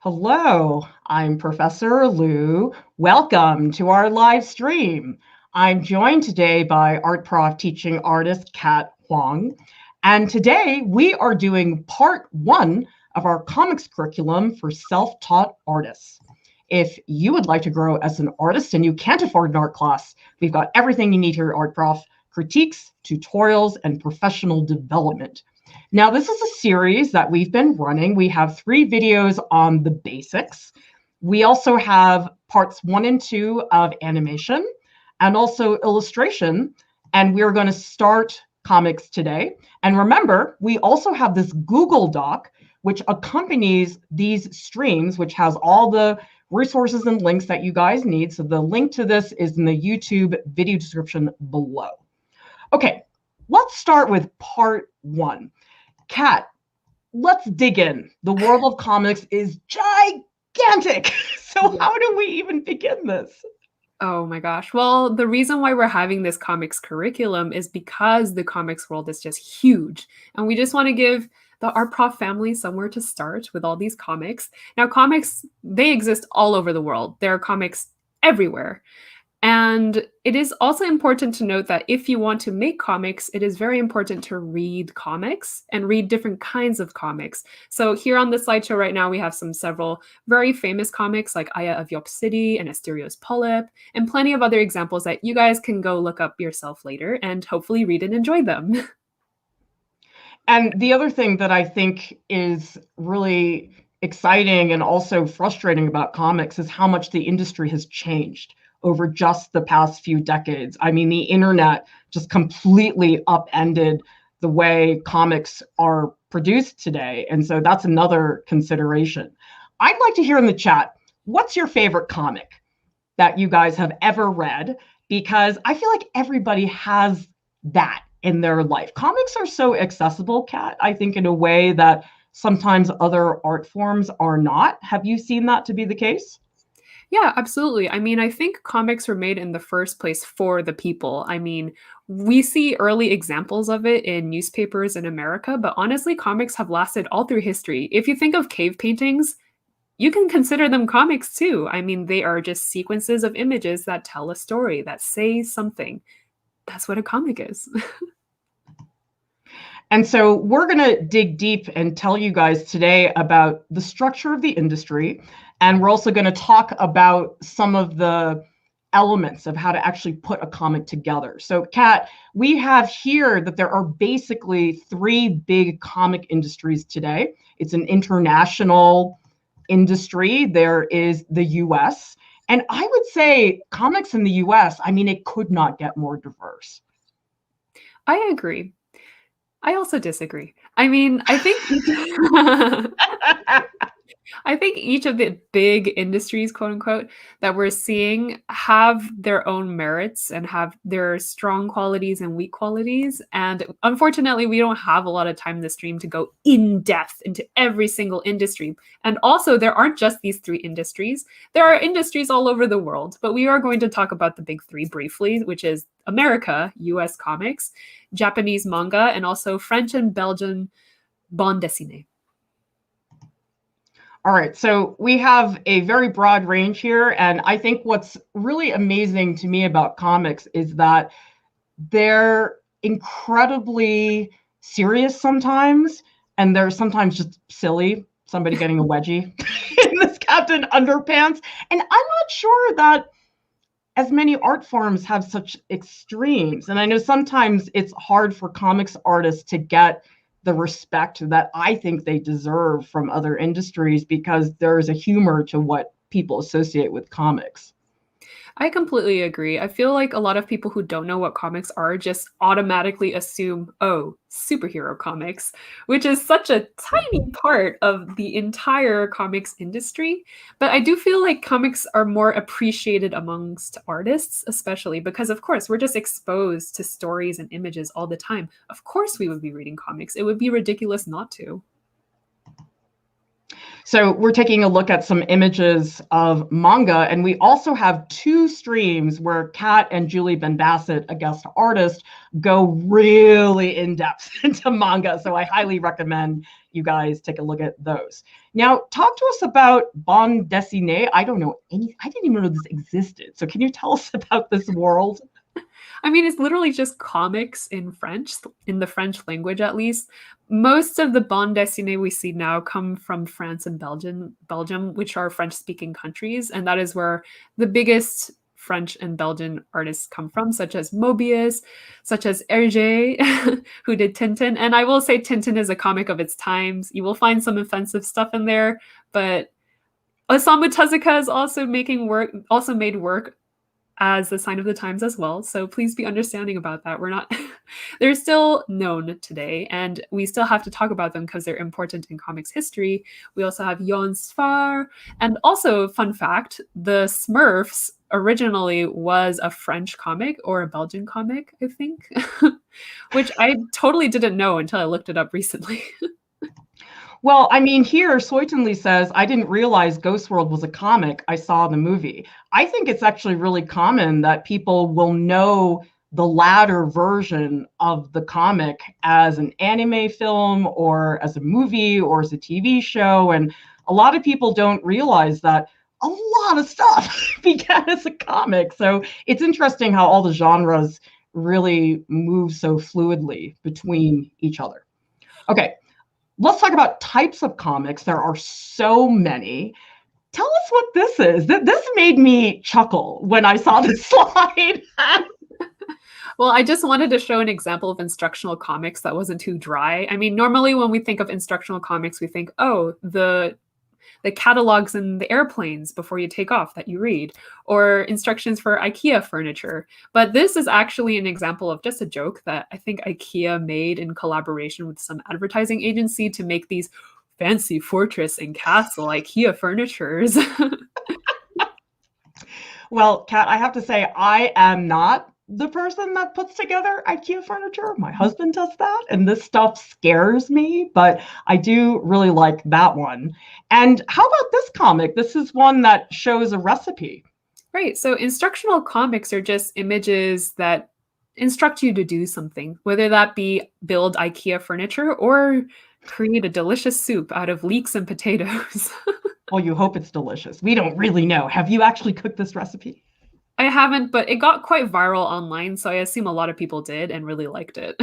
Hello, I'm Professor Lieu. Welcome to our live stream. I'm joined today by art prof teaching artist Kat Huang. And today we are doing part one of our comics curriculum for self-taught artists. If you would like to grow as an artist and you can't afford an art class, we've got everything you need here at Art Prof: critiques, tutorials, and professional development. Now, this is a series that we've been running. We have 3 videos on the basics. We also have parts 1 and 2 of animation and also illustration. And we're going to start comics today. And remember, we also have this Google Doc, which accompanies these streams, which has all the resources and links that you guys need. So the link to this is in the YouTube video description below. Okay, let's start with part 1. Kat, let's dig in. The world of comics is gigantic. So how do we even begin this? Oh my gosh. Well, the reason why we're having this comics curriculum is because the comics world is just huge. And we just want to give the art prof family somewhere to start with all these comics. Now, comics, they exist all over the world. There are comics everywhere. And it is also important to note that if you want to make comics, it is very important to read comics and read different kinds of comics. So here on the slideshow right now, we have several very famous comics like Aya of Yop City and Asterios Polyp, and plenty of other examples that you guys can go look up yourself later and hopefully read and enjoy them. And the other thing that I think is really exciting and also frustrating about comics is how much the industry has changed over just the past few decades. I mean, the internet just completely upended the way comics are produced today. And so that's another consideration. I'd like to hear in the chat, what's your favorite comic that you guys have ever read? Because I feel like everybody has that in their life. Comics are so accessible, Kat, I think in a way that sometimes other art forms are not. Have you seen that to be the case? Yeah, absolutely. I mean, I think comics were made in the first place for the people. I mean, we see early examples of it in newspapers in America, but honestly, comics have lasted all through history. If you think of cave paintings, you can consider them comics too. I mean, they are just sequences of images that tell a story, that say something. That's what a comic is. And so we're going to dig deep and tell you guys today about the structure of the industry. And we're also going to talk about some of the elements of how to actually put a comic together. So, Kat, we have here that there are basically 3 big comic industries today. It's an international industry. There is the US. And I would say comics in the US, I mean, it could not get more diverse. I agree. I also disagree. I mean, I think I think each of the big industries, quote unquote, that we're seeing have their own merits and have their strong qualities and weak qualities. And unfortunately, we don't have a lot of time in the stream to go in depth into every single industry. And also, there aren't just these 3 industries. There are industries all over the world, but we are going to talk about the big 3 briefly, which is America, US comics, Japanese manga, and also French and Belgian bande dessinée. All right, so we have a very broad range here. And I think what's really amazing to me about comics is that they're incredibly serious sometimes, and they're sometimes just silly. Somebody getting a wedgie in this Captain Underpants. And I'm not sure that as many art forms have such extremes. And I know sometimes it's hard for comics artists to get the respect that I think they deserve from other industries because there's a humor to what people associate with comics. I completely agree. I feel like a lot of people who don't know what comics are just automatically assume, oh, superhero comics, which is such a tiny part of the entire comics industry. But I do feel like comics are more appreciated amongst artists, especially because, of course, we're just exposed to stories and images all the time. Of course, we would be reading comics. It would be ridiculous not to. So we're taking a look at some images of manga, and we also have 2 streams where Kat and Julie Ben Bassett, a guest artist, go really in depth into manga. So I highly recommend you guys take a look at those. Now, talk to us about bande dessinée. I don't know any, I didn't even know this existed. So can you tell us about this world? I mean, it's literally just comics in French, in the French language at least. Most of the bande dessinée we see now come from France and Belgium, which are French-speaking countries, and that is where the biggest French and Belgian artists come from, such as Mobius, such as Hergé, who did Tintin. And I will say Tintin is a comic of its times. You will find some offensive stuff in there, but Osamu Tezuka is also made work as a sign of the times as well. So please be understanding about that. We're not, they're still known today, and we still have to talk about them because they're important in comics history. We also have Jon Svar, and also, fun fact, the Smurfs originally was a French comic or a Belgian comic, I think, which I totally didn't know until I looked it up recently. Well, I mean, here, Soitanly says, I didn't realize Ghost World was a comic. I saw the movie. I think it's actually really common that people will know the latter version of the comic as an anime film or as a movie or as a TV show. And a lot of people don't realize that a lot of stuff began as a comic. So it's interesting how all the genres really move so fluidly between each other. Okay. Let's talk about types of comics. There are so many. Tell us what this is. This made me chuckle when I saw this slide. Well, I just wanted to show an example of instructional comics that wasn't too dry. I mean, normally when we think of instructional comics, we think, oh, the catalogs in the airplanes before you take off that you read, or instructions for IKEA furniture. But this is actually an example of just a joke that I think IKEA made in collaboration with some advertising agency to make these fancy fortress and castle IKEA furnitures. Well, Kat, I have to say, I am not the person that puts together IKEA furniture. My husband does that, and this stuff scares me, but I do really like that one. And how about this comic? This is one that shows a recipe. Right. So instructional comics are just images that instruct you to do something, whether that be build IKEA furniture or create a delicious soup out of leeks and potatoes. Well, you hope it's delicious. We don't really know. Have you actually cooked this recipe? I haven't, but it got quite viral online, so I assume a lot of people did and really liked it.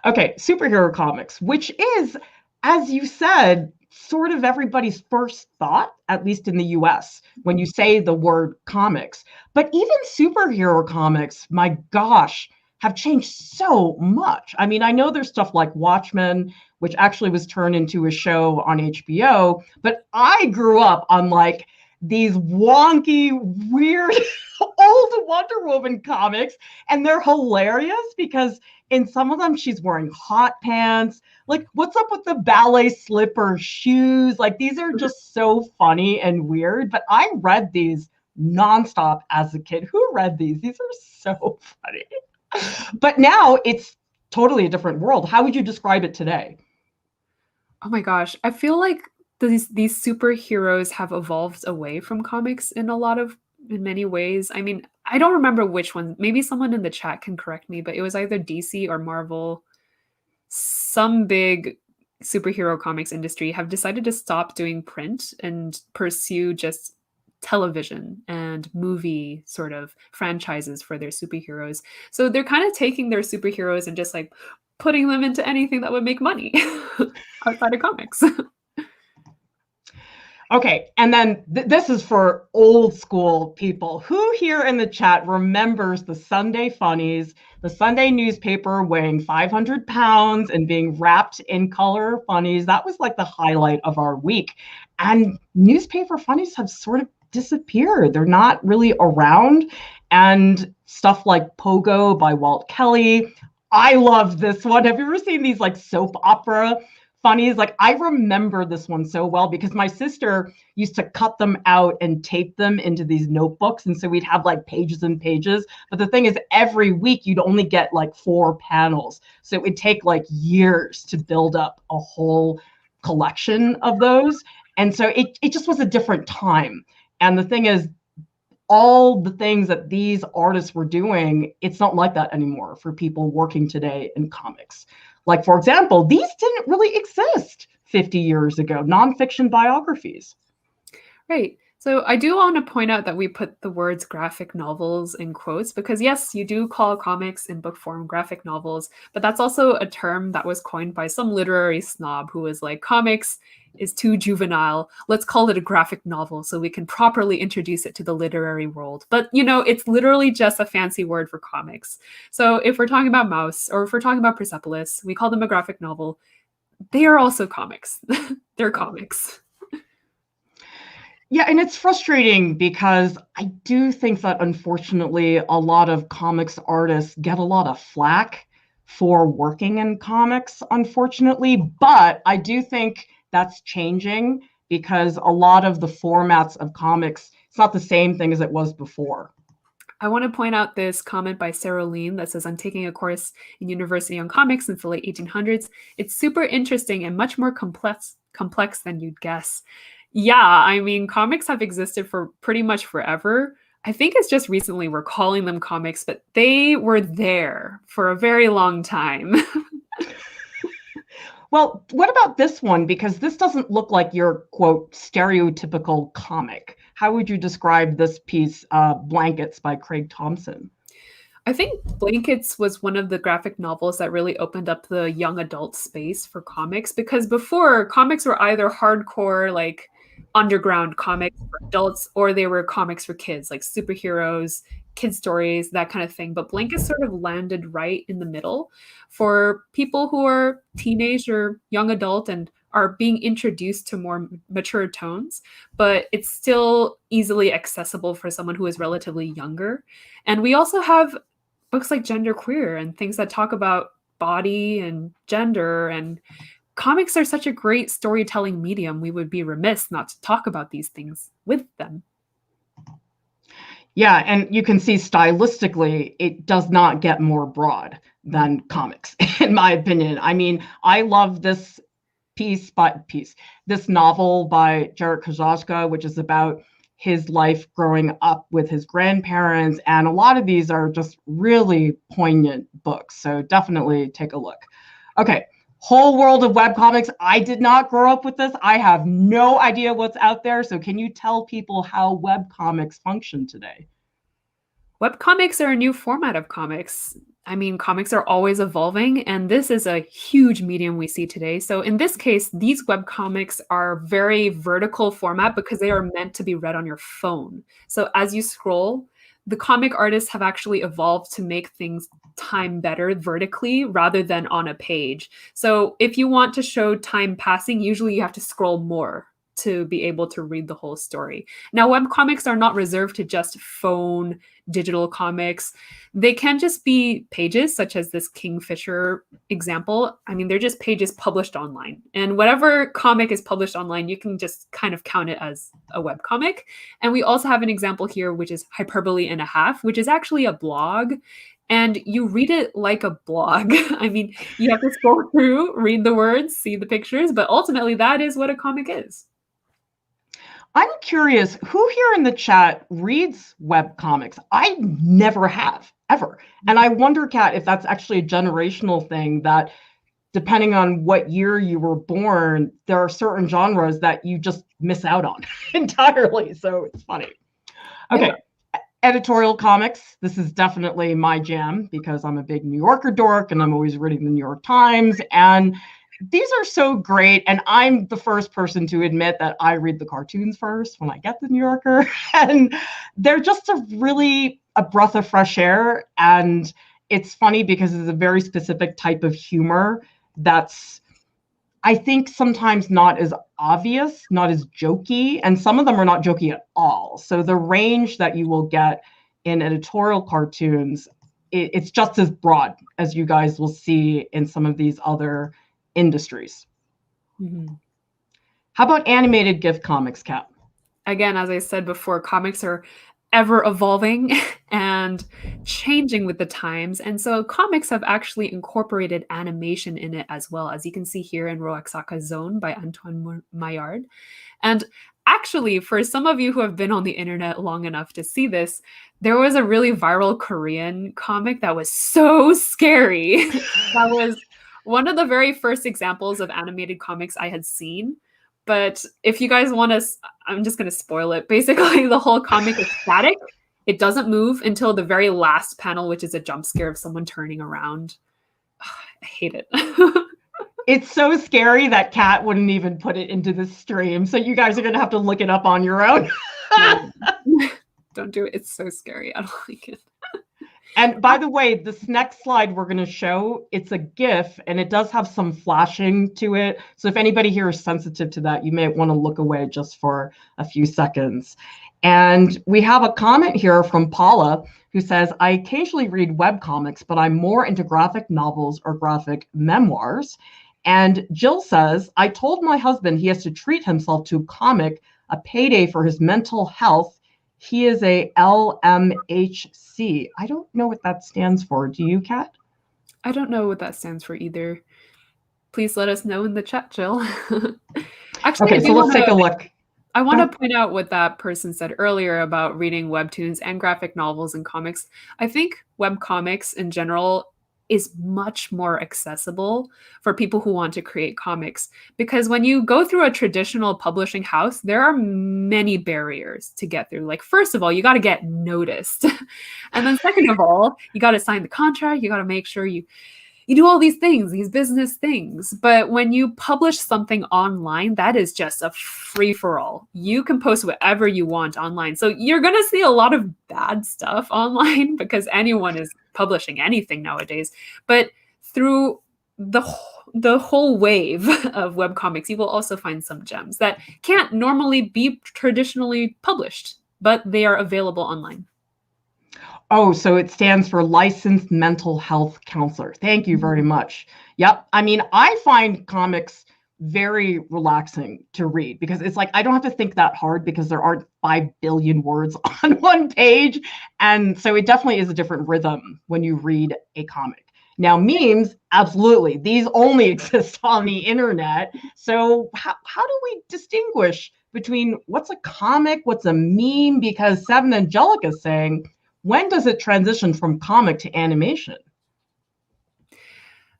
Okay, superhero comics, which is, as you said, sort of everybody's first thought, at least in the US, when you say the word comics. But even superhero comics, my gosh, have changed so much. I mean, I know there's stuff like Watchmen, which actually was turned into a show on HBO, but I grew up on like these wonky, weird, old Wonder Woman comics, and they're hilarious because in some of them she's wearing hot pants. Like, what's up with the ballet slipper shoes? Like, these are just so funny and weird. But I read these nonstop as a kid. Who read these? These are so funny. But now it's totally a different world. How would you describe it today? Oh my gosh, I feel like these superheroes have evolved away from comics in many ways. I mean, I don't remember which one. Maybe someone in the chat can correct me, but it was either DC or Marvel. Some big superhero comics industry have decided to stop doing print and pursue just television and movie sort of franchises for their superheroes. So they're kind of taking their superheroes and just like putting them into anything that would make money outside of comics. Okay, and then this is for old school people. Who here in the chat remembers the Sunday Funnies, the Sunday newspaper weighing 500 pounds and being wrapped in color funnies? That was like the highlight of our week. And newspaper funnies have sort of disappeared. They're not really around. And stuff like Pogo by Walt Kelly. I love this one. Have you ever seen these like soap opera funnies? Like, I remember this one so well because my sister used to cut them out and tape them into these notebooks. And so we'd have like pages and pages. But the thing is, every week you'd only get like 4 panels. So it would take like years to build up a whole collection of those. And so it just was a different time. And the thing is, all the things that these artists were doing, it's not like that anymore for people working today in comics. Like, for example, these didn't really exist 50 years ago, nonfiction biographies. Right. So I do want to point out that we put the words graphic novels in quotes because, yes, you do call comics in book form graphic novels, but that's also a term that was coined by some literary snob who was like, comics is too juvenile. Let's call it a graphic novel so we can properly introduce it to the literary world. But, you know, it's literally just a fancy word for comics. So if we're talking about Mouse or if we're talking about Persepolis, we call them a graphic novel. They are also comics. They're comics. Yeah, and it's frustrating because I do think that unfortunately a lot of comics artists get a lot of flack for working in comics, unfortunately. But I do think that's changing because a lot of the formats of comics, it's not the same thing as it was before. I want to point out this comment by Sarah Lean that says, I'm taking a course in University on Comics since the late 1800s. It's super interesting and much more complex than you'd guess. Yeah, I mean, comics have existed for pretty much forever. I think it's just recently we're calling them comics, but they were there for a very long time. Well, what about this one? Because this doesn't look like your, quote, stereotypical comic. How would you describe this piece, Blankets by Craig Thompson? I think Blankets was one of the graphic novels that really opened up the young adult space for comics because before, comics were either hardcore, like underground comics for adults, or they were comics for kids, like superheroes, kid stories, that kind of thing. But Blankets sort of landed right in the middle for people who are teenage or young adult and are being introduced to more mature tones, but it's still easily accessible for someone who is relatively younger. And we also have books like Gender Queer and things that talk about body and gender, and comics are such a great storytelling medium. We would be remiss not to talk about these things with them. Yeah, and you can see stylistically, it does not get more broad than comics, in my opinion. I mean, I love this this novel by Jarek Kozlowska, which is about his life growing up with his grandparents. And a lot of these are just really poignant books. So definitely take a look. Okay, whole world of webcomics. I did not grow up with this. I have no idea what's out there. So can you tell people how webcomics function today? Webcomics are a new format of comics. I mean, comics are always evolving, and this is a huge medium we see today. So in this case, these webcomics are very vertical format because they are meant to be read on your phone. So as you scroll, the comic artists have actually evolved to make things time better vertically rather than on a page. So if you want to show time passing, usually you have to scroll more to be able to read the whole story. Now, webcomics are not reserved to just phone digital comics. They can just be pages, such as this Kingfisher example. I mean, they're just pages published online. And whatever comic is published online, you can just kind of count it as a webcomic. And we also have an example here, which is Hyperbole and a Half, which is actually a blog. And you read it like a blog. I mean, you have to scroll through, read the words, see the pictures, but ultimately that is what a comic is. I'm curious, who here in the chat reads webcomics? I never have, ever. And I wonder, Kat, if that's actually a generational thing that depending on what year you were born, there are certain genres that you just miss out on entirely. So it's funny. Okay. Yeah. Editorial comics. This is definitely my jam because I'm a big New Yorker dork and I'm always reading the New York Times. And these are so great. And I'm the first person to admit that I read the cartoons first when I get the New Yorker. And they're just a breath of fresh air. And it's funny because it's a very specific type of humor that's, I think, sometimes not as obvious, not as jokey. And some of them are not jokey at all. So the range that you will get in editorial cartoons, it's just as broad as you guys will see in some of these other industries. Mm-hmm. How about animated GIF comics, Kat? Again, as I said before, comics are ever evolving and changing with the times. And so comics have actually incorporated animation in it as well, as you can see here in Roaxaca Zone by Antoine Maillard. And actually, for some of you who have been on the internet long enough to see this, there was a really viral Korean comic that was so scary. That was one of the very first examples of animated comics I had seen. But if you guys want to, I'm just going to spoil it. Basically, the whole comic is static. It doesn't move until the very last panel, which is a jump scare of someone turning around. I hate it. It's so scary that Kat wouldn't even put it into the stream. So you guys are going to have to look it up on your own. Don't do it. It's so scary. I don't like it. And by the way, this next slide we're going to show, it's a GIF, and it does have some flashing to it. So if anybody here is sensitive to that, you may want to look away just for a few seconds. And we have a comment here from Paula, who says, I occasionally read webcomics, but I'm more into graphic novels or graphic memoirs. And Jill says, I told my husband he has to treat himself to a comic, a payday for his mental health. He is a LMHC. I don't know what that stands for. Do you, Kat? I don't know what that stands for either. Please let us know in the chat, Jill. Actually, okay, so let's take a look. I want to point out what that person said earlier about reading webtoons and graphic novels and comics. I think webcomics in general is much more accessible for people who want to create comics, because when you go through a traditional publishing house, there are many barriers to get through. Like, first of all, you got to get noticed. And then second of all, you got to sign the contract. You got to make sure you do all these things, these business things. But when you publish something online, that is just a free-for-all. You can post whatever you want online. So you're going to see a lot of bad stuff online because anyone is publishing anything nowadays. But through the whole wave of webcomics, you will also find some gems that can't normally be traditionally published, but they are available online. Oh, so it stands for Licensed Mental Health Counselor. Thank you very much. Yep. I mean, I find comics very relaxing to read because it's like I don't have to think that hard because there aren't 5 billion words on one page. And so it definitely is a different rhythm when you read a comic. Now, memes, absolutely. These only exist on the internet. So how do we distinguish between what's a comic, what's a meme? Because Seven Angelica is saying, when does it transition from comic to animation?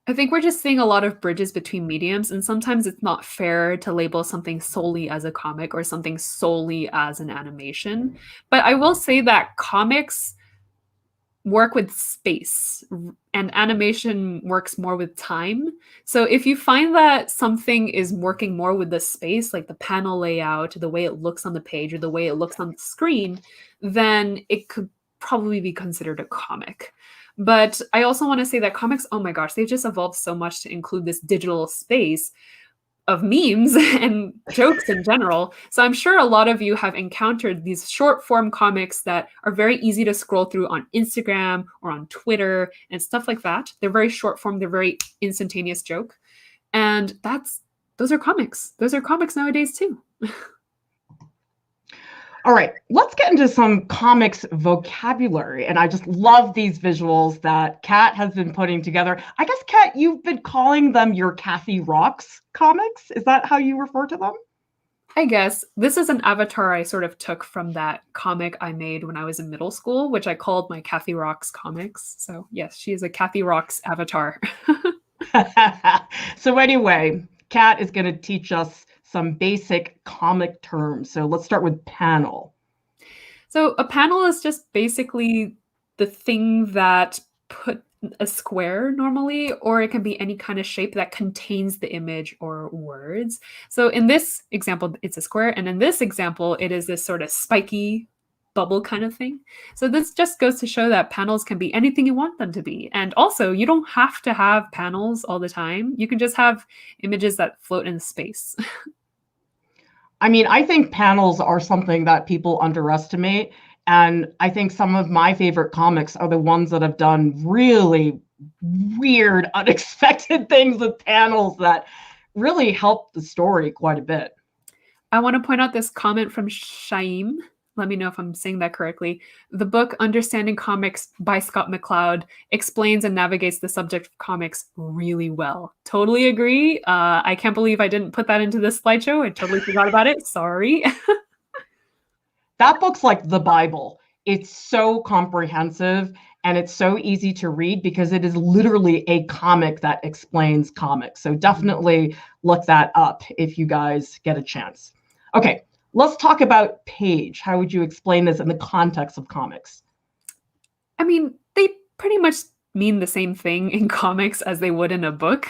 I think we're just seeing a lot of bridges between mediums, and sometimes it's not fair to label something solely as a comic or something solely as an animation. But I will say that comics work with space and animation works more with time. So if you find that something is working more with the space, like the panel layout, the way it looks on the page or the way it looks on the screen, then it could probably be considered a comic. But I also want to say that comics, oh my gosh, they've just evolved so much to include this digital space of memes and jokes in general. So I'm sure a lot of you have encountered these short form comics that are very easy to scroll through on Instagram or on Twitter and stuff like that. They're very short form, they're very instantaneous joke. And those are comics. Those are comics nowadays too. All right, let's get into some comics vocabulary. And I just love these visuals that Kat has been putting together. I guess, Kat, you've been calling them your Kathy Rocks comics. Is that how you refer to them? I guess. This is an avatar I sort of took from that comic I made when I was in middle school, which I called my Kathy Rocks comics. So yes, she is a Kathy Rocks avatar. So anyway, Kat is going to teach us some basic comic terms. So let's start with panel. So a panel is just basically the thing that put a square normally, or it can be any kind of shape that contains the image or words. So in this example, it's a square. And in this example, it is this sort of spiky bubble kind of thing. So this just goes to show that panels can be anything you want them to be. And also, you don't have to have panels all the time. You can just have images that float in space. I mean, I think panels are something that people underestimate. And I think some of my favorite comics are the ones that have done really weird, unexpected things with panels that really help the story quite a bit. I want to point out this comment from Shaim. let me know if I'm saying that correctly. The book Understanding Comics by Scott McCloud explains and navigates the subject of comics really well. Totally agree. I can't believe I didn't put that into this slideshow. I totally forgot about it. Sorry. That book's like the Bible. It's so comprehensive and it's so easy to read because it is literally a comic that explains comics. So definitely look that up if you guys get a chance. Okay, let's talk about page. How would you explain this in the context of comics? I mean, they pretty much mean the same thing in comics as they would in a book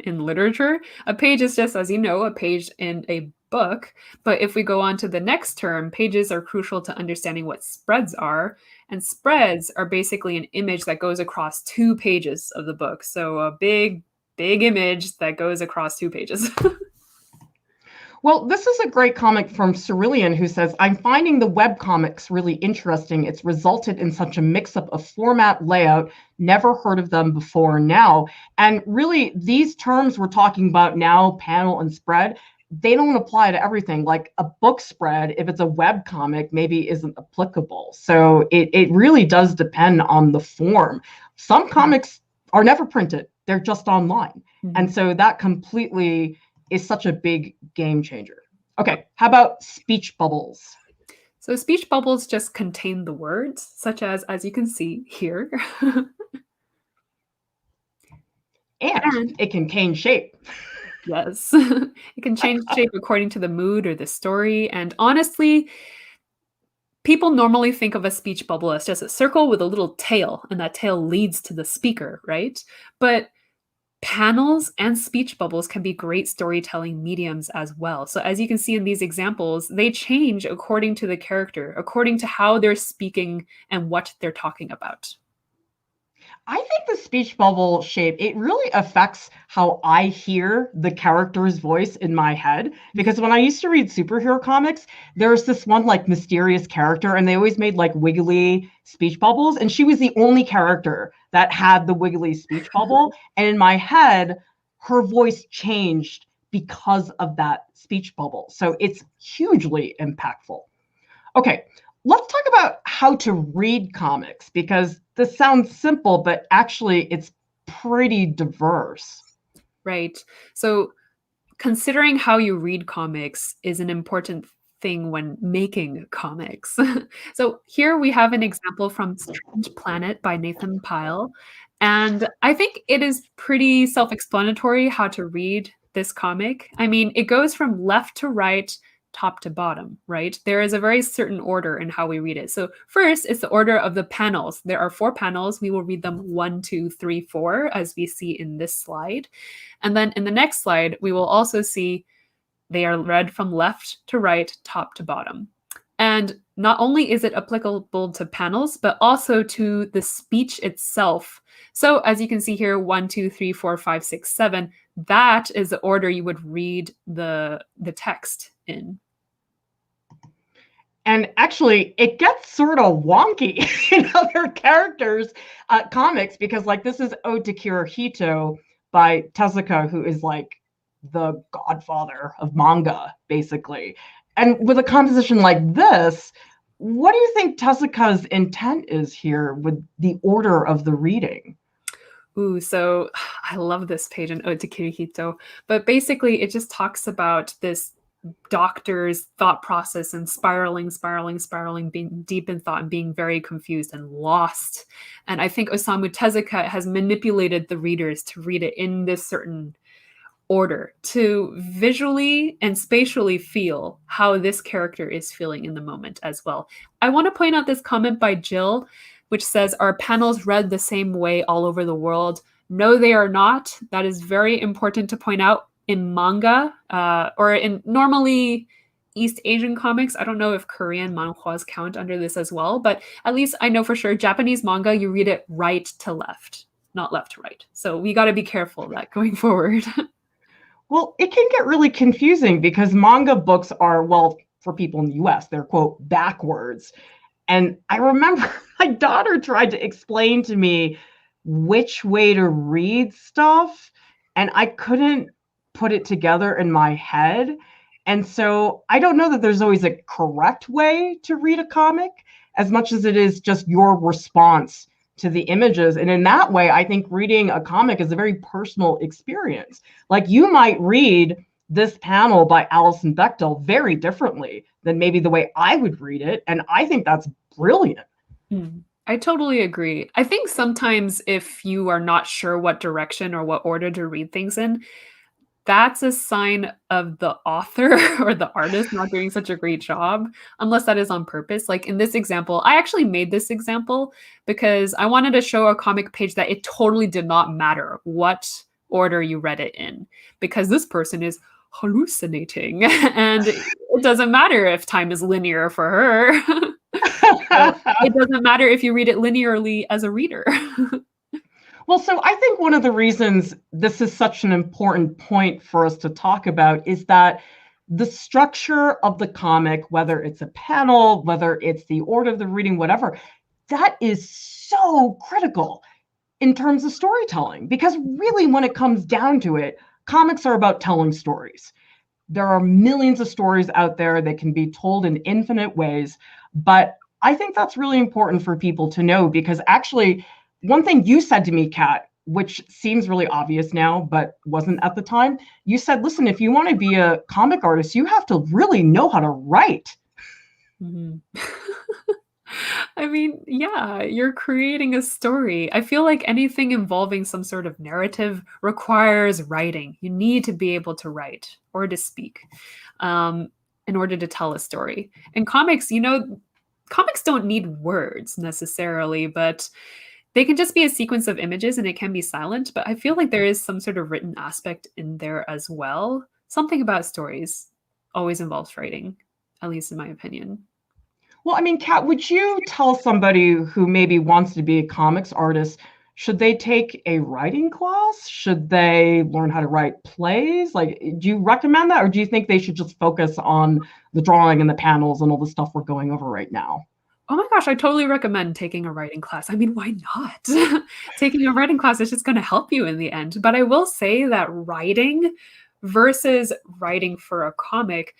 in literature. A page is just, as you know, a page in a book. But if we go on to the next term, pages are crucial to understanding what spreads are. And spreads are basically an image that goes across 2 pages of the book. So a big, big image that goes across 2 pages. Well, this is a great comic from Cerulean who says, I'm finding the web comics really interesting. It's resulted in such a mix-up of format, layout, never heard of them before now. And really, these terms we're talking about now, panel and spread, they don't apply to everything. Like a book spread, if it's a web comic, maybe isn't applicable. So it really does depend on the form. Some comics are never printed. They're just online. Mhm. And so that completely is such a big game changer. Okay, how about speech bubbles? So speech bubbles just contain the words, such as you can see here. And it can change shape. Yes, it can change shape according to the mood or the story. And honestly, people normally think of a speech bubble as just a circle with a little tail, and that tail leads to the speaker, right? But panels and speech bubbles can be great storytelling mediums as well. So as you can see in these examples, they change according to the character, according to how they're speaking and what they're talking about. I think the speech bubble shape, it really affects how I hear the character's voice in my head. Because when I used to read superhero comics, there's this one like mysterious character and they always made like wiggly speech bubbles. And she was the only character that had the wiggly speech bubble. And in my head, her voice changed because of that speech bubble. So it's hugely impactful. Okay, let's talk about how to read comics because this sounds simple, but actually it's pretty diverse. Right. So considering how you read comics is an important thing when making comics. So here we have an example from Strange Planet by Nathan Pyle. And I think it is pretty self-explanatory how to read this comic. I mean, it goes from left to right, top to bottom, right? There is a very certain order in how we read it. So first, it's the order of the panels. There are 4 panels. We will read them 1, 2, 3, 4, as we see in this slide. And then in the next slide, we will also see they are read from left to right, top to bottom. And not only is it applicable to panels, but also to the speech itself. So as you can see here, 1, 2, 3, 4, 5, 6, 7, that is the order you would read the text in. And actually, it gets sort of wonky in other characters' comics because, like, this is Ode to Kirihito by Tezuka, who is like the godfather of manga, basically. And with a composition like this, what do you think Tezuka's intent is here with the order of the reading? Ooh, so I love this page in Ode to Kirihito, but basically it just talks about this doctor's thought process and spiraling, being deep in thought and being very confused and lost. And I think Osamu Tezuka has manipulated the readers to read it in this certain order, to visually and spatially feel how this character is feeling in the moment as well. I want to point out this comment by Jill, which says, are panels read the same way all over the world? No, they are not. That is very important to point out. In manga, or in normally East Asian comics, I don't know if Korean manhwas count under this as well, but at least I know for sure Japanese manga, you read it right to left, not left to right. So we got to be careful of that going forward. Well, it can get really confusing because manga books are, well, for people in the US, they're, quote, backwards. And I remember my daughter tried to explain to me which way to read stuff, and I couldn't put it together in my head. And so I don't know that there's always a correct way to read a comic as much as it is just your response to the images. And in that way, I think reading a comic is a very personal experience. Like you might read this panel by Alison Bechdel very differently than maybe the way I would read it. And I think that's brilliant. I totally agree. I think sometimes if you are not sure what direction or what order to read things in, that's a sign of the author or the artist not doing such a great job, unless that is on purpose. Like in this example, I actually made this example because I wanted to show a comic page that it totally did not matter what order you read it in, because this person is hallucinating and it doesn't matter if time is linear for her. So it doesn't matter if you read it linearly as a reader. Well, so I think one of the reasons this is such an important point for us to talk about is that the structure of the comic, whether it's a panel, whether it's the order of the reading, whatever, that is so critical in terms of storytelling. Because really, when it comes down to it, comics are about telling stories. There are millions of stories out there that can be told in infinite ways, but I think that's really important for people to know, because actually, one thing you said to me, Kat, which seems really obvious now, but wasn't at the time, you said, listen, if you want to be a comic artist, you have to really know how to write. Mm-hmm. I mean, yeah, you're creating a story. I feel like anything involving some sort of narrative requires writing. You need to be able to write or to speak in order to tell a story. And comics, comics don't need words necessarily, but they can just be a sequence of images and it can be silent. But I feel like there is some sort of written aspect in there as well. Something about stories always involves writing, at least in my opinion. Well, I mean, Kat, would you tell somebody who maybe wants to be a comics artist, should they take a writing class? Should they learn how to write plays? Like, do you recommend that? Or do you think they should just focus on the drawing and the panels and all the stuff we're going over right now? Oh my gosh, I totally recommend taking a writing class. I mean, why not? Taking a writing class is just going to help you in the end. But I will say that writing versus writing for a comic,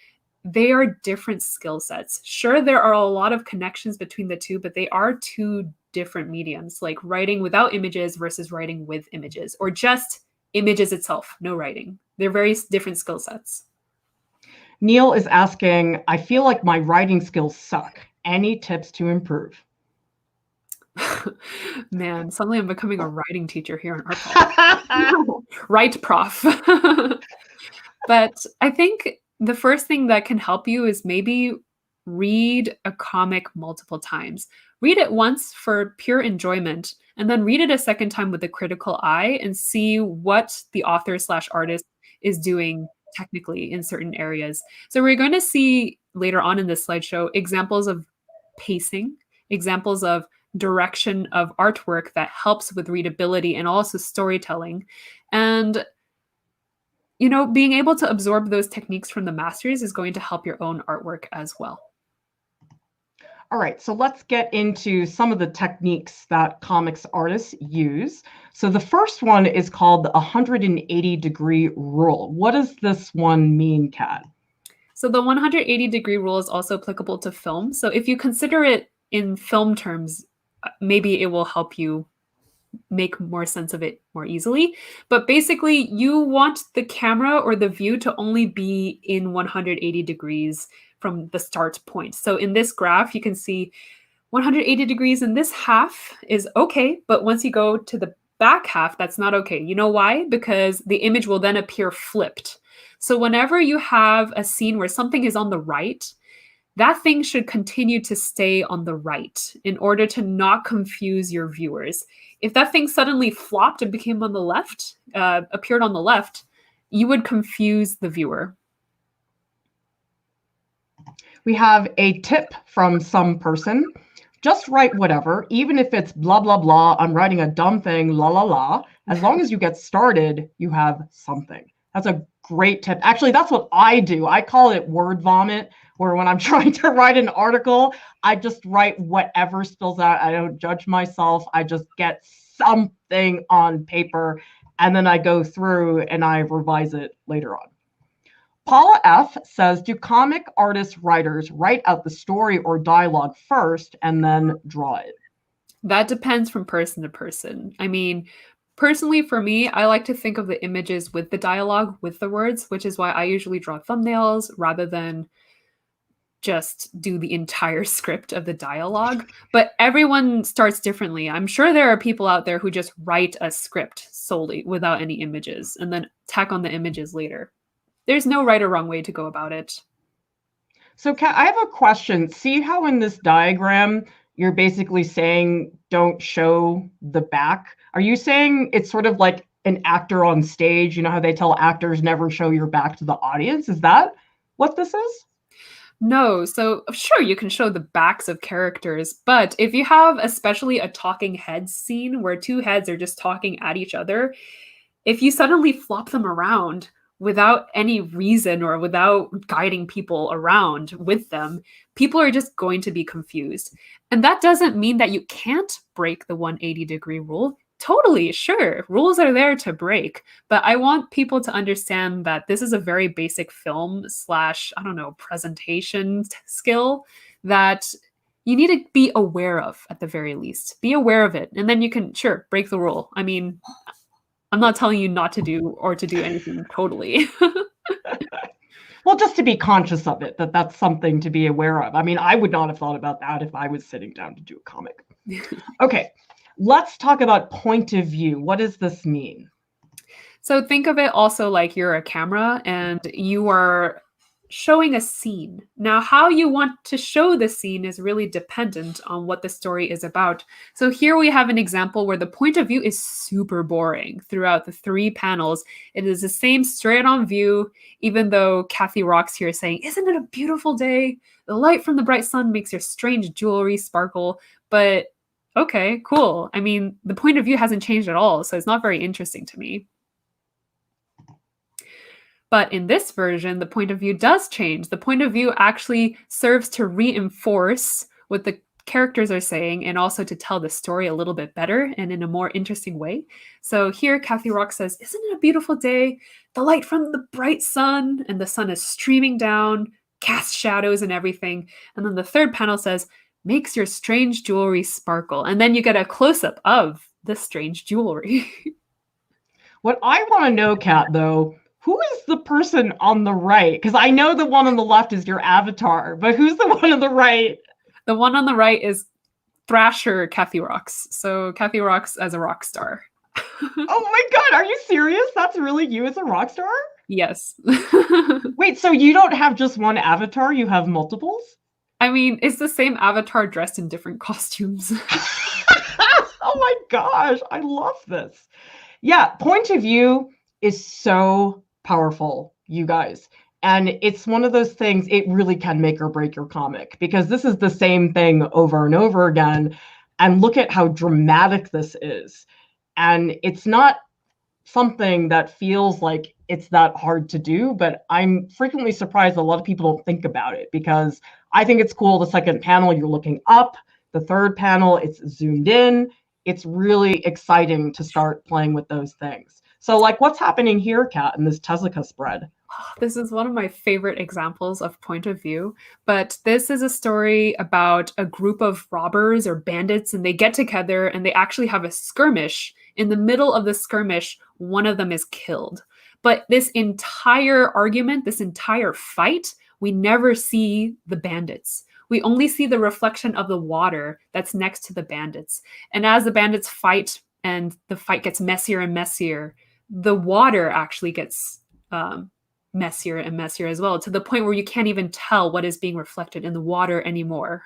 they are different skill sets. Sure, there are a lot of connections between the two, but they are two different mediums, like writing without images versus writing with images, or just images itself, no writing. They're very different skill sets. Neil is asking, I feel like my writing skills suck. Any tips to improve? Man, suddenly I'm becoming a writing teacher here in art. Right, prof. But I think the first thing that can help you is maybe read a comic multiple times. Read it once for pure enjoyment, and then read it a second time with a critical eye and see what the author slash artist is doing technically in certain areas. So we're going to see later on in this slideshow examples of pacing, examples of direction of artwork that helps with readability and also storytelling. And being able to absorb those techniques from the masters is going to help your own artwork as well. All right, so let's get into some of the techniques that comics artists use. So the first one is called the 180-degree rule. What does this one mean, Kat? So the 180-degree rule is also applicable to film. So if you consider it in film terms, maybe it will help you make more sense of it more easily. But basically, you want the camera or the view to only be in 180 degrees from the start point. So in this graph, you can see 180 degrees in this half is okay, but once you go to the back half, that's not okay. You know why? Because the image will then appear flipped. So whenever you have a scene where something is on the right, that thing should continue to stay on the right in order to not confuse your viewers. If that thing suddenly flopped and became on the left, appeared on the left, you would confuse the viewer. We have a tip from some person. Just write whatever, even if it's blah, blah, blah. I'm writing a dumb thing, la, la, la. As long as you get started, you have something. That's a great tip. Actually, that's what I do. I call it word vomit, where when I'm trying to write an article, I just write whatever spills out. I don't judge myself. I just get something on paper, and then I go through and I revise it later on. Paula F says, do comic artists, writers write out the story or dialogue first and then draw it? That depends from person to person. I mean, personally, for me, I like to think of the images with the dialogue, with the words, which is why I usually draw thumbnails rather than just do the entire script of the dialogue. But everyone starts differently. I'm sure there are people out there who just write a script solely without any images and then tack on the images later. There's no right or wrong way to go about it. So Kat, I have a question. See how in this diagram, you're basically saying don't show the back? Are you saying it's sort of like an actor on stage? You know how they tell actors never show your back to the audience? Is that what this is? No, so sure, you can show the backs of characters, but if you have especially a talking heads scene where two heads are just talking at each other, if you suddenly flop them around without any reason or without guiding people around with them, people are just going to be confused. And that doesn't mean that you can't break the 180-degree rule. Totally, sure. Rules are there to break, but I want people to understand that this is a very basic film slash, I don't know, presentation skill that you need to be aware of at the very least. Be aware of it, and then you can, sure, break the rule. I mean, I'm not telling you not to do or to do anything totally. Well, just to be conscious of it, that's something to be aware of. I mean, I would not have thought about that if I was sitting down to do a comic. Okay. Let's talk about point of view. What does this mean? So think of it also like you're a camera and you are showing a scene. Now, how you want to show the scene is really dependent on what the story is about. So here we have an example where the point of view is super boring throughout the 3 panels. It is the same straight on view, even though Kathy Rocks here is saying, isn't it a beautiful day? The light from the bright sun makes your strange jewelry sparkle. But okay, cool. I mean, the point of view hasn't changed at all, so it's not very interesting to me. But in this version, the point of view does change. The point of view actually serves to reinforce what the characters are saying and also to tell the story a little bit better and in a more interesting way. So here, Kathy Rock says, isn't it a beautiful day? The light from the bright sun, and the sun is streaming down, cast shadows and everything. And then the third panel says, makes your strange jewelry sparkle. And then you get a close-up of the strange jewelry. What I want to know, Kat, though, who is the person on the right? Because I know the one on the left is your avatar, but who's the one on the right? The one on the right is Thrasher Kathy Rocks. So Kathy Rocks as a rock star. Oh my God, are you serious? That's really you as a rock star? Yes. Wait, so you don't have just one avatar, you have multiples? I mean, it's the same avatar dressed in different costumes. Oh my gosh, I love this. Yeah, point of view is so powerful, you guys. And it's one of those things, it really can make or break your comic, because this is the same thing over and over again. And look at how dramatic this is. And it's not something that feels like it's that hard to do, but I'm frequently surprised a lot of people don't think about it, because I think it's cool. The second panel, you're looking up. The third panel, it's zoomed in. It's really exciting to start playing with those things. So like what's happening here, Kat, in this Tezuka spread? This is one of my favorite examples of point of view, but this is a story about a group of robbers or bandits, and they get together and they actually have a skirmish. In the middle of the skirmish, one of them is killed. But this entire argument, this entire fight, we never see the bandits. We only see the reflection of the water that's next to the bandits. And as the bandits fight and the fight gets messier and messier, the water actually gets messier and messier as well, to the point where you can't even tell what is being reflected in the water anymore.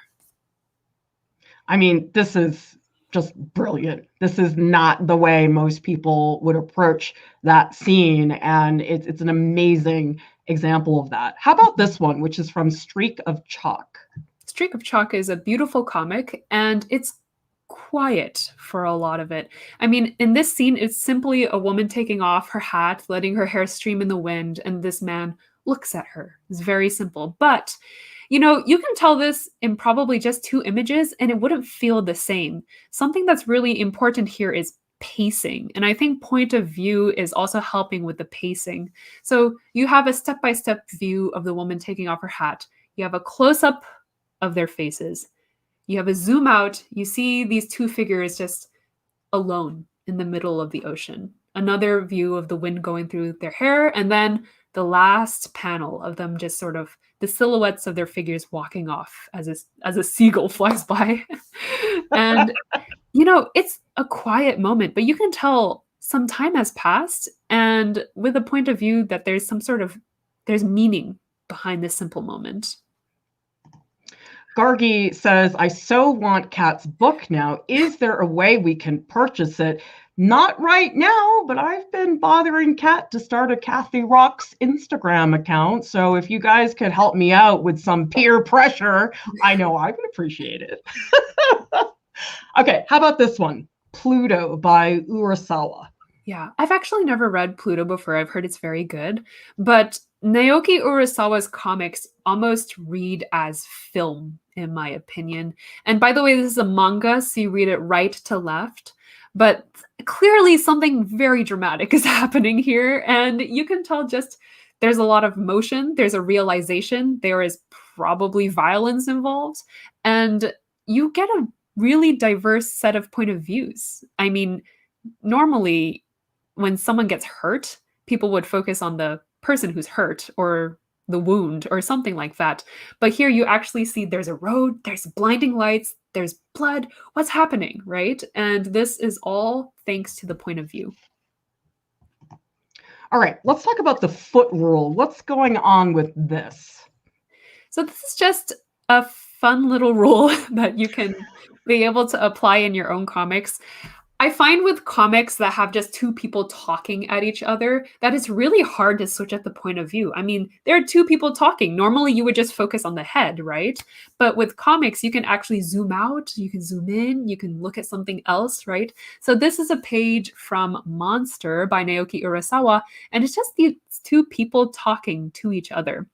I mean, this is just brilliant. This is not the way most people would approach that scene, and it's an amazing example of that. How about this one, which is from Streak of Chalk? Streak of Chalk is a beautiful comic, and it's quiet for a lot of it. I mean, in this scene, it's simply a woman taking off her hat, letting her hair stream in the wind, and this man looks at her. It's very simple. But, you know, you can tell this in probably just 2 images, and it wouldn't feel the same. Something that's really important here is pacing. And I think point of view is also helping with the pacing. So you have a step-by-step view of the woman taking off her hat. You have a close-up of their faces. You have a zoom out. You see these two figures just alone in the middle of the ocean. Another view of the wind going through their hair. And then the last panel of them just sort of the silhouettes of their figures walking off as a seagull flies by. And, it's a quiet moment, but you can tell some time has passed. And with a point of view that there's meaning behind this simple moment. Gargi says, I so want Kat's book now. Is there a way we can purchase it? Not right now, but I've been bothering Kat to start a Kathy Rocks Instagram account. So if you guys could help me out with some peer pressure, I know I would appreciate it. Okay, how about this one? Pluto by Urasawa. Yeah, I've actually never read Pluto before. I've heard it's very good. But Naoki Urasawa's comics almost read as film, in my opinion. And by the way, this is a manga, so you read it right to left. But clearly something very dramatic is happening here. And you can tell just there's a lot of motion. There's a realization. There is probably violence involved. And you get a really diverse set of point of views. I mean, normally when someone gets hurt, people would focus on the person who's hurt or the wound or something like that. But here you actually see there's a road, there's blinding lights, there's blood. What's happening, right? And this is all thanks to the point of view. All right, let's talk about the foot rule. What's going on with this? So this is just a fun little rule that you can be able to apply in your own comics. I find with comics that have just two people talking at each other, that it's really hard to switch at the point of view. I mean, there are two people talking. Normally, you would just focus on the head, right? But with comics, you can actually zoom out, you can zoom in, you can look at something else, right? So this is a page from Monster by Naoki Urasawa, and it's just these two people talking to each other.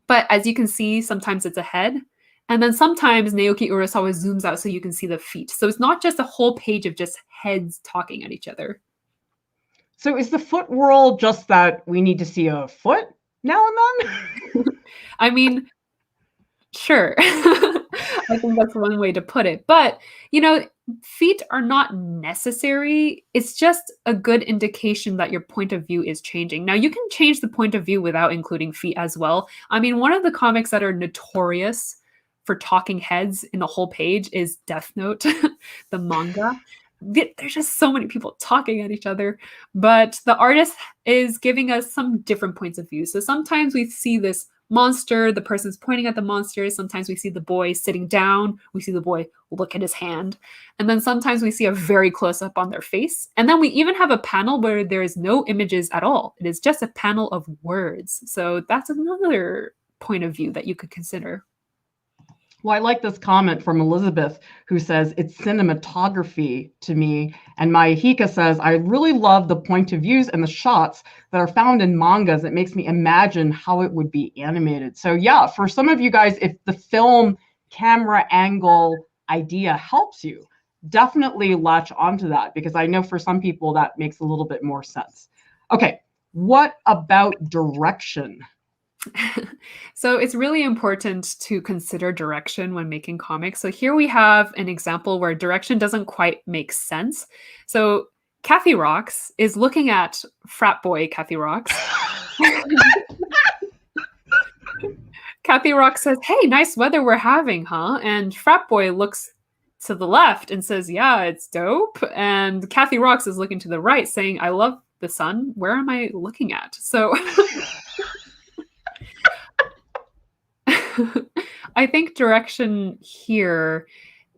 But as you can see, sometimes it's a head, and then sometimes Naoki Urasawa zooms out so you can see the feet. So it's not just a whole page of just heads talking at each other. So is the foot rule just that we need to see a foot now and then? I mean, sure. I think that's one way to put it. But, feet are not necessary. It's just a good indication that your point of view is changing. Now, you can change the point of view without including feet as well. I mean, one of the comics that are notorious for talking heads in a whole page is Death Note, the manga. There's just so many people talking at each other, but the artist is giving us some different points of view. So sometimes we see this monster, the person's pointing at the monster. Sometimes we see the boy sitting down. We see the boy look at his hand. And then sometimes we see a very close up on their face. And then we even have a panel where there is no images at all. It is just a panel of words. So that's another point of view that you could consider. Well, I like this comment from Elizabeth, who says, it's cinematography to me. And Mayahika says, I really love the point of views and the shots that are found in mangas. It makes me imagine how it would be animated. So yeah, for some of you guys, if the film camera angle idea helps you, definitely latch onto that, because I know for some people that makes a little bit more sense. Okay, what about direction? So it's really important to consider direction when making comics. So here we have an example where direction doesn't quite make sense. So Kathy Rocks is looking at frat boy Kathy Rocks. Kathy Rocks says, hey, nice weather we're having, huh? And frat boy looks to the left and says, yeah, it's dope. And Kathy Rocks is looking to the right saying, I love the sun. Where am I looking at? So I think direction here,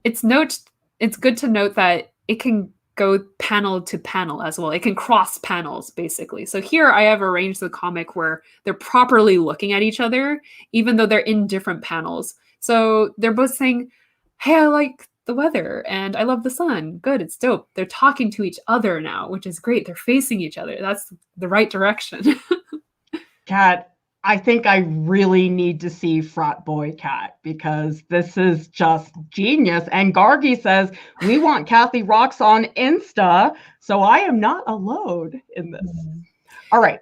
it's good to note that it can go panel to panel as well. It can cross panels, basically. So here I have arranged the comic where they're properly looking at each other, even though they're in different panels. So they're both saying, hey, I like the weather and I love the sun. Good, it's dope. They're talking to each other now, which is great. They're facing each other. That's the right direction. Kat, I think I really need to see Frat Boy Cat because this is just genius. And Gargi says, we want Kathy Rocks on Insta, so I am not alone in this. All right.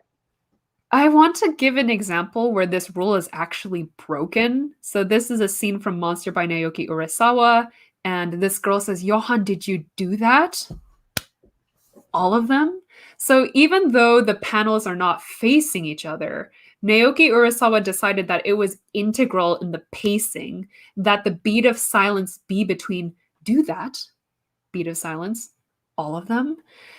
I want to give an example where this rule is actually broken. So this is a scene from Monster by Naoki Urasawa. And this girl says, Johan, did you do that? All of them? So even though the panels are not facing each other, Naoki Urasawa decided that it was integral in the pacing that the beat of silence be between do that, beat of silence, all of them.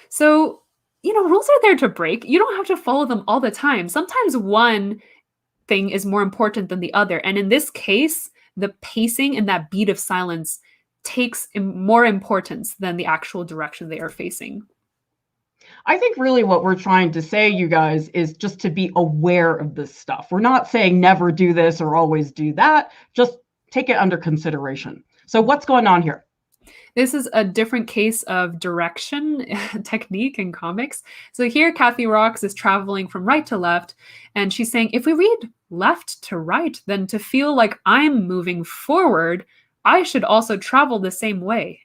So, rules are there to break. You don't have to follow them all the time. Sometimes one thing is more important than the other. And in this case, the pacing and that beat of silence takes more importance than the actual direction they are facing. I think really what we're trying to say, you guys, is just to be aware of this stuff. We're not saying never do this or always do that. Just take it under consideration. So what's going on here? This is a different case of direction technique in comics. So here, Kathy Rocks is traveling from right to left, and she's saying, if we read left to right, then to feel like I'm moving forward, I should also travel the same way.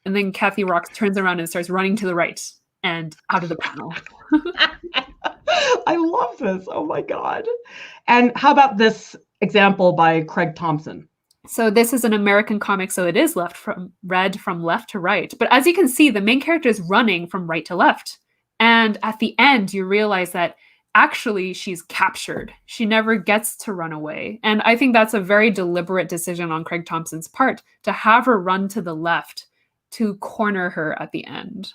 And then Kathy Rocks turns around and starts running to the right and out of the panel. I love this. Oh my God. And how about this example by Craig Thompson? So this is an American comic, so it is read from left to right. But as you can see, the main character is running from right to left. And at the end, you realize that actually she's captured. She never gets to run away. And I think that's a very deliberate decision on Craig Thompson's part to have her run to the left to corner her at the end.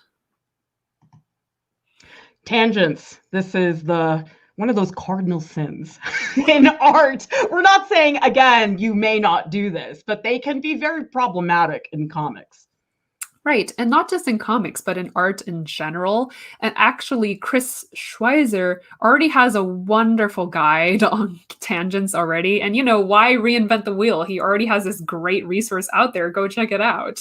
Tangents. This is one of those cardinal sins in art. We're not saying, again, you may not do this, but they can be very problematic in comics. Right. And not just in comics, but in art in general. And actually, Chris Schweizer already has a wonderful guide on tangents already. And, why reinvent the wheel? He already has this great resource out there. Go check it out.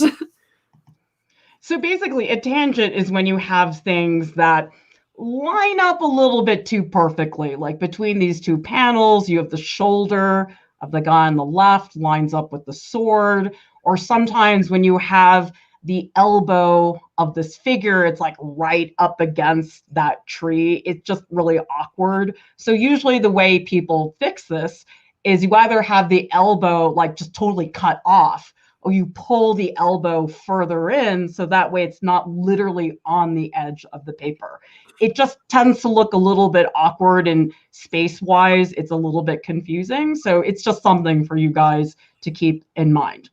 So basically, a tangent is when you have things that line up a little bit too perfectly. Like between these two panels, you have the shoulder of the guy on the left lines up with the sword. Or sometimes when you have the elbow of this figure, it's like right up against that tree. It's just really awkward. So usually the way people fix this is you either have the elbow like just totally cut off, or you pull the elbow further in so that way it's not literally on the edge of the paper. It just tends to look a little bit awkward, and space-wise, it's a little bit confusing. So it's just something for you guys to keep in mind.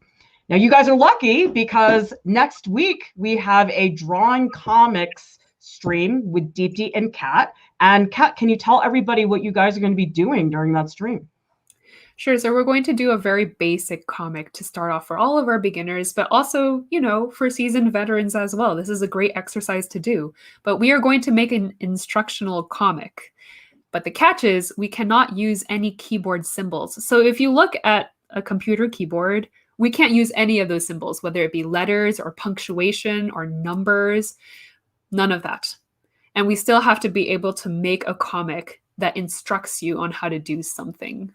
Now, you guys are lucky because next week we have a drawing comics stream with Deepti and Kat. And Kat, can you tell everybody what you guys are going to be doing during that stream? Sure. So we're going to do a very basic comic to start off for all of our beginners, but also, for seasoned veterans as well. This is a great exercise to do. But we are going to make an instructional comic. But the catch is we cannot use any keyboard symbols. So if you look at a computer keyboard, we can't use any of those symbols, whether it be letters or punctuation or numbers, none of that. And we still have to be able to make a comic that instructs you on how to do something.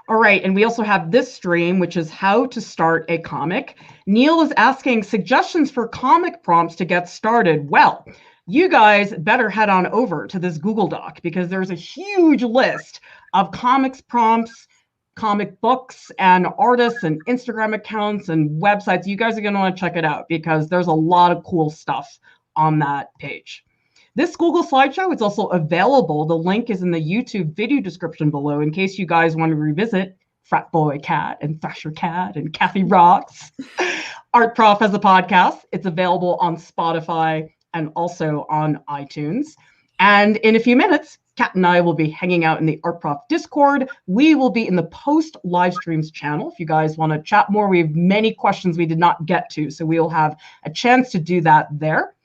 All right, and we also have this stream, which is how to start a comic. Neil is asking suggestions for comic prompts to get started. Well, you guys better head on over to this Google Doc because there's a huge list of comics prompts, comic books, and artists and Instagram accounts and websites. You guys are going to want to check it out because there's a lot of cool stuff on that page. This Google slideshow is also available. The link is in the YouTube video description below in case you guys want to revisit Frat Boy Cat and Thrasher Cat and Kathy Rocks. Art Prof has a podcast. It's available on Spotify and also on iTunes. And in a few minutes, Kat and I will be hanging out in the Art Prof Discord. We will be in the post live streams channel. If you guys want to chat more, we have many questions we did not get to, so we'll have a chance to do that there.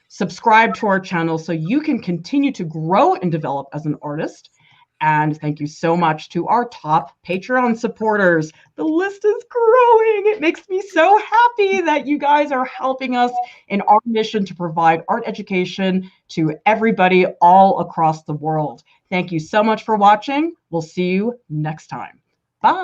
Subscribe to our channel so you can continue to grow and develop as an artist. And thank you so much to our top Patreon supporters. The list is growing It makes me so happy that you guys are helping us in our mission to provide art education to everybody all across the world. Thank you so much for watching. We'll see you next time.